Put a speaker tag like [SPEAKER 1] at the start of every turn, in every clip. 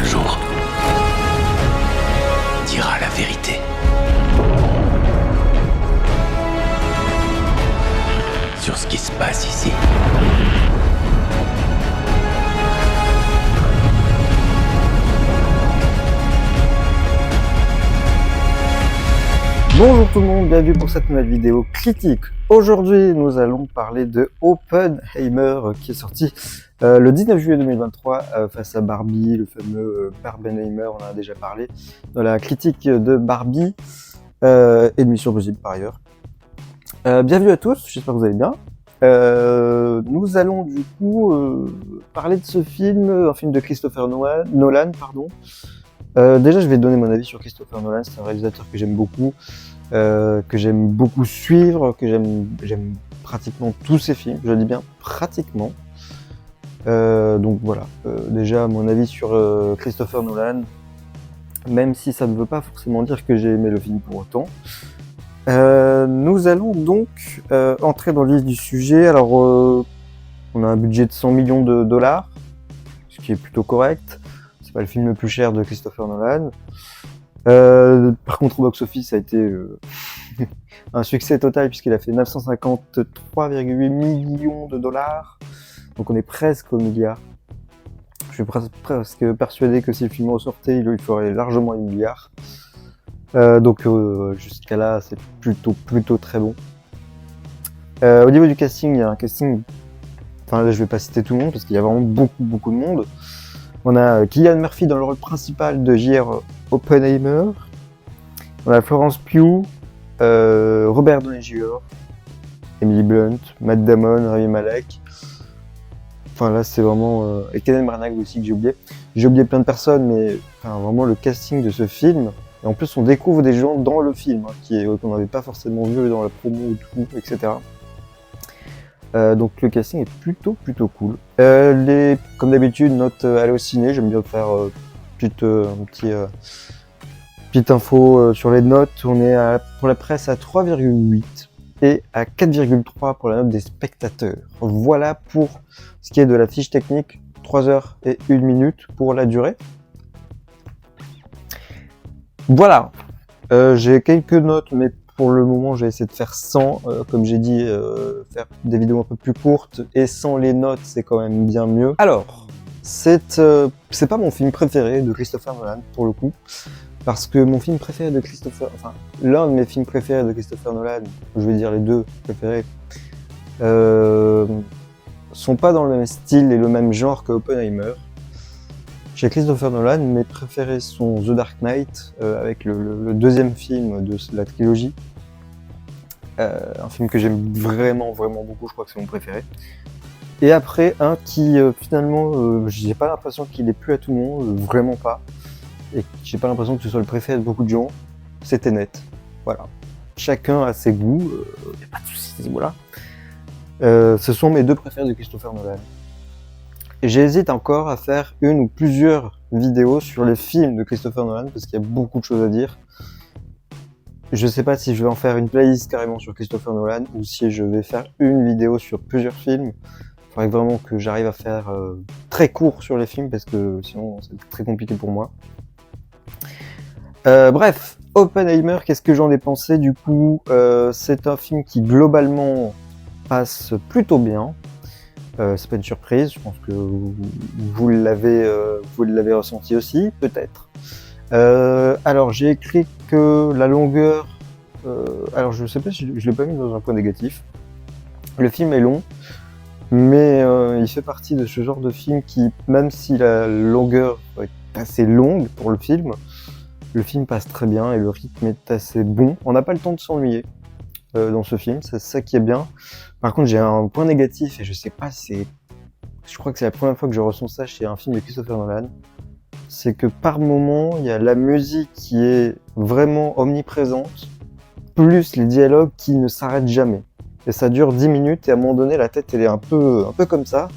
[SPEAKER 1] jour, dira la vérité. Sur ce qui se passe ici.
[SPEAKER 2] Bonjour tout le monde, bienvenue pour cette nouvelle vidéo critique. Aujourd'hui, nous allons parler de Oppenheimer qui est sorti le 19 juillet 2023 face à Barbie, le fameux Barbenheimer, on en a déjà parlé dans la critique de Barbie et de Mission Impossible par ailleurs. Bienvenue à tous, j'espère que vous allez bien. Nous allons du coup parler de ce film, un film de Christopher Nolan. Déjà, je vais donner mon avis sur Christopher Nolan. C'est un réalisateur que j'aime beaucoup, que j'aime beaucoup suivre, que j'aime pratiquement tous ses films. Je dis bien pratiquement. Donc voilà. Déjà, mon avis sur Christopher Nolan, même si ça ne veut pas forcément dire que j'ai aimé le film pour autant. Nous allons donc entrer dans le vif du sujet. Alors, on a un budget de 100 millions de dollars, ce qui est plutôt correct. C'est pas le film le plus cher de Christopher Nolan. Par contre, au box-office, ça a été un succès total puisqu'il a fait 953,8 millions de dollars. Donc on est presque au milliard. Je suis presque persuadé que si le film ressortait, il ferait largement un milliard. Donc jusqu'à là, c'est plutôt très bon. Au niveau du casting, il y a un casting... Enfin là, je vais pas citer tout le monde parce qu'il y a vraiment beaucoup de monde. On a Cillian Murphy dans le rôle principal de J.R. Oppenheimer. On a Florence Pugh, Robert Downey Jr., Emily Blunt, Matt Damon, Rami Malek. Enfin là, c'est vraiment... et Kenneth Branagh aussi que j'ai oublié. J'ai oublié plein de personnes, mais enfin, vraiment le casting de ce film... Et en plus, on découvre des gens dans le film, qu'on n'avait pas forcément vu dans la promo ou tout, etc. Donc le casting est plutôt cool. Comme d'habitude, note aller au ciné, j'aime bien faire petite info sur les notes. On est pour la presse à 3,8 et à 4,3 pour la note des spectateurs. Voilà pour ce qui est de la fiche technique, 3 heures et 1 minute pour la durée. Voilà, j'ai quelques notes, mais pour le moment, j'ai essayé de faire 100. Comme j'ai dit, faire des vidéos un peu plus courtes, et sans les notes, c'est quand même bien mieux. Alors, c'est pas mon film préféré de Christopher Nolan, pour le coup, parce que mon film préféré de Christopher... Enfin, l'un de mes films préférés de Christopher Nolan, je vais dire les deux préférés, sont pas dans le même style et le même genre que Oppenheimer. Chez Christopher Nolan, mes préférés sont The Dark Knight, avec le deuxième film de la trilogie. Un film que j'aime vraiment beaucoup, je crois que c'est mon préféré. Et après, un qui finalement, j'ai pas l'impression qu'il est plus à tout le monde, vraiment pas. Et j'ai pas l'impression que ce soit le préféré de beaucoup de gens, c'est Tenet. Voilà. Chacun a ses goûts, y a pas de soucis à ce niveau-là. Ce sont mes deux préférés de Christopher Nolan. J'hésite encore à faire une ou plusieurs vidéos sur les films de Christopher Nolan parce qu'il y a beaucoup de choses à dire. Je sais pas si je vais en faire une playlist carrément sur Christopher Nolan ou si je vais faire une vidéo sur plusieurs films. Il faudrait vraiment que j'arrive à faire très court sur les films parce que sinon c'est très compliqué pour moi. Bref, Oppenheimer, qu'est-ce que j'en ai pensé du coup c'est un film qui globalement passe plutôt bien. C'est pas une surprise, je pense que vous l'avez ressenti aussi, peut-être. Alors j'ai écrit que la longueur, alors je sais pas si je l'ai pas mis dans un point négatif. Le film est long, mais il fait partie de ce genre de film qui, même si la longueur est assez longue pour le film passe très bien et le rythme est assez bon. On n'a pas le temps de s'ennuyer dans ce film, c'est ça qui est bien. Par contre, j'ai un point négatif et je sais pas, je crois que c'est la première fois que je ressens ça chez un film de Christopher Nolan. C'est que par moment, il y a la musique qui est vraiment omniprésente, plus les dialogues qui ne s'arrêtent jamais. Et ça dure 10 minutes et à un moment donné, la tête elle est un peu comme ça.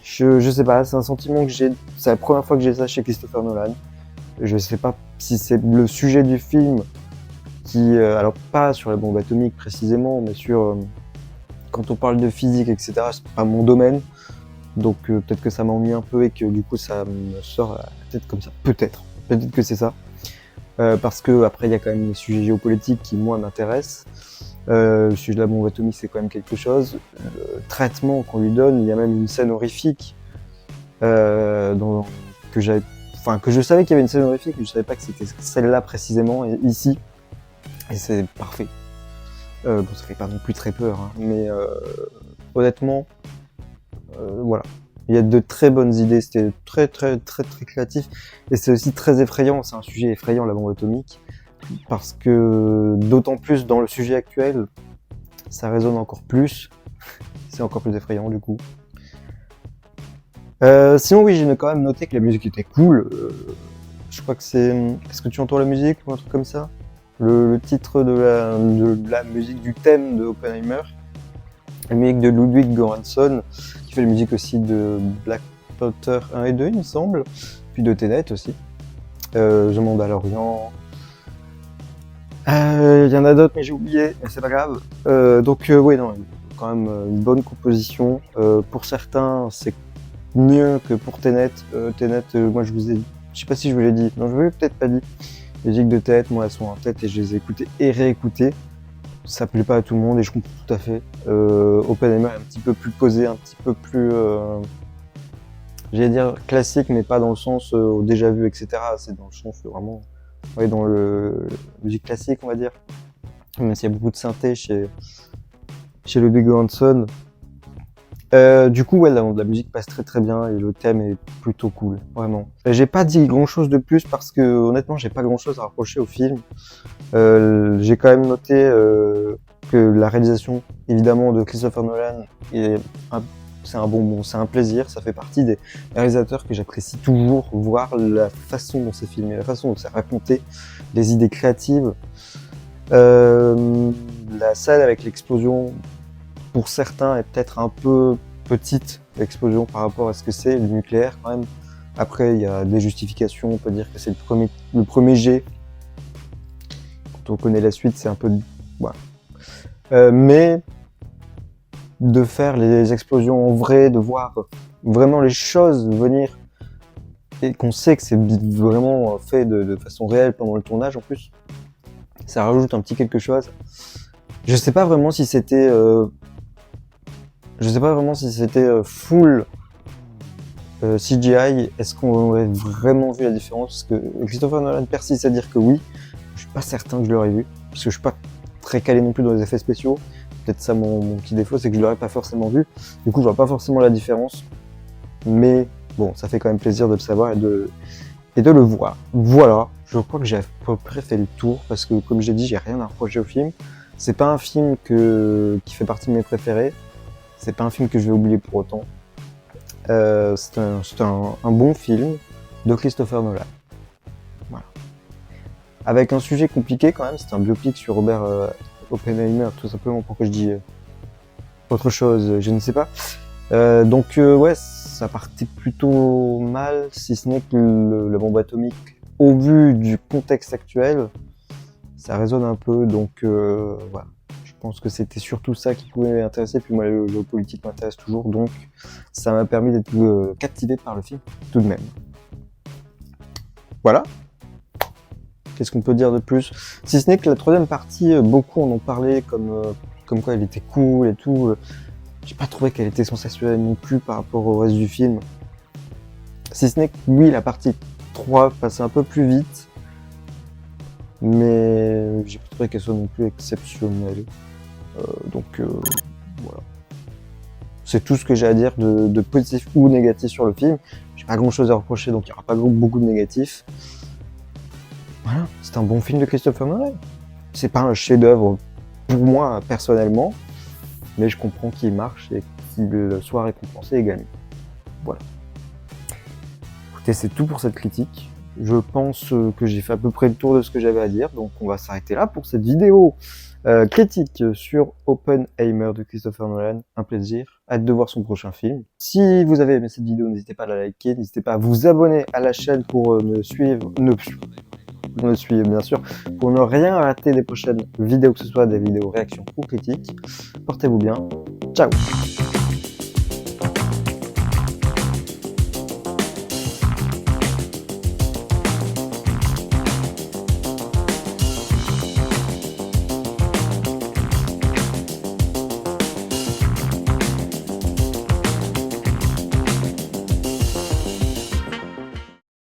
[SPEAKER 2] Je sais pas, c'est un sentiment que j'ai, c'est la première fois que j'ai ça chez Christopher Nolan. Je sais pas si c'est le sujet du film qui, alors pas sur la bombe atomique précisément, mais sur quand on parle de physique, etc. C'est pas mon domaine. Donc peut-être que ça m'ennuie un peu et que du coup ça me sort à la tête comme ça. Peut-être que c'est ça. Parce que après il y a quand même les sujets géopolitiques qui moi m'intéressent. Le sujet de la bombe atomique c'est quand même quelque chose. Le traitement qu'on lui donne, il y a même une scène horrifique que je savais qu'il y avait une scène horrifique, mais je savais pas que c'était celle-là précisément ici. Et c'est parfait. Bon, ça fait pas non plus très peur, hein, mais honnêtement, voilà. Il y a de très bonnes idées, c'était très créatif, et c'est aussi très effrayant, c'est un sujet effrayant la bombe atomique, parce que d'autant plus dans le sujet actuel, ça résonne encore plus, c'est encore plus effrayant du coup. Sinon oui, j'ai quand même noté que la musique était cool, je crois que c'est... Est-ce que tu entends la musique ou un truc comme ça? Le titre de la musique du thème de Oppenheimer, la musique de Ludwig Göransson, qui fait la musique aussi de Black Panther 1 et 2, il me semble, puis de Tenet aussi. The Mandalorian. Il y en a d'autres, mais j'ai oublié, mais c'est pas grave. Oui, non, quand même une bonne composition. Pour certains, c'est mieux que pour Tenet. Tenet, moi je sais pas si je vous l'ai dit, non, je vous l'ai peut-être pas dit. Les musiques de tête, moi elles sont en tête et je les ai écoutées et réécoutées. Ça plaît pas à tout le monde et je comprends tout à fait. Oppenheimer est un petit peu plus posé, un petit peu plus, j'allais dire classique, mais pas dans le sens au déjà vu, etc. C'est dans le sens vraiment, ouais, dans le musique classique, on va dire. Même s'il y a beaucoup de synthé chez Ludwig Göransson. Du coup, ouais, la musique passe très bien et le thème est plutôt cool, vraiment. J'ai pas dit grand chose de plus parce que honnêtement, j'ai pas grand chose à reprocher au film. J'ai quand même noté que la réalisation, évidemment, de Christopher Nolan c'est un plaisir. Ça fait partie des réalisateurs que j'apprécie toujours, voir la façon dont c'est filmé, la façon dont c'est raconté, les idées créatives. La scène avec l'explosion, pour certains, est peut-être un peu petite, l'explosion, par rapport à ce que c'est, le nucléaire, quand même. Après, il y a des justifications, on peut dire que c'est le premier jet. Quand on connaît la suite, c'est un peu... Voilà. Mais de faire les explosions en vrai, de voir vraiment les choses venir, et qu'on sait que c'est vraiment fait de façon réelle pendant le tournage, en plus, ça rajoute un petit quelque chose. Je sais pas vraiment si c'était... full CGI. Est-ce qu'on aurait vraiment vu la différence? Parce que Christopher Nolan persiste à dire que oui. Je suis pas certain que je l'aurais vu, parce que je suis pas très calé non plus dans les effets spéciaux. Peut-être ça mon petit défaut, c'est que je l'aurais pas forcément vu. Du coup, je vois pas forcément la différence. Mais bon, ça fait quand même plaisir de le savoir et de le voir. Voilà, je crois que j'ai à peu près fait le tour, parce que comme j'ai dit, j'ai rien à reprocher au film. C'est pas un film qui fait partie de mes préférés. C'est pas un film que je vais oublier pour autant. C'est un bon film de Christopher Nolan. Voilà. Avec un sujet compliqué quand même, c'est un biopic sur Robert Oppenheimer, tout simplement. Pourquoi je dis autre chose, je ne sais pas. Ouais, ça partait plutôt mal, si ce n'est que la bombe atomique, au vu du contexte actuel, ça résonne un peu, donc voilà. Je pense que c'était surtout ça qui pouvait m'intéresser, puis moi le politique m'intéresse toujours, donc ça m'a permis d'être captivé par le film, tout de même. Voilà. Qu'est-ce qu'on peut dire de plus? Si ce n'est que la troisième partie, beaucoup en ont parlé comme quoi elle était cool et tout. J'ai pas trouvé qu'elle était sensationnelle non plus par rapport au reste du film. Si ce n'est que oui, la partie 3 passait un peu plus vite, mais j'ai pas trouvé qu'elle soit non plus exceptionnelle. Voilà. C'est tout ce que j'ai à dire de positif ou négatif sur le film. J'ai pas grand chose à reprocher, donc il n'y aura pas beaucoup de négatifs. Voilà, c'est un bon film de Christopher Nolan. C'est pas un chef-d'œuvre pour moi personnellement, mais je comprends qu'il marche et qu'il soit récompensé également. Voilà. Écoutez, c'est tout pour cette critique. Je pense que j'ai fait à peu près le tour de ce que j'avais à dire, donc on va s'arrêter là pour cette vidéo critique sur Oppenheimer de Christopher Nolan. Un plaisir, hâte de voir son prochain film. Si vous avez aimé cette vidéo, n'hésitez pas à la liker, n'hésitez pas à vous abonner à la chaîne pour me suivre bien sûr, pour ne rien rater des prochaines vidéos, que ce soit des vidéos réactions ou critiques. Portez-vous bien, ciao!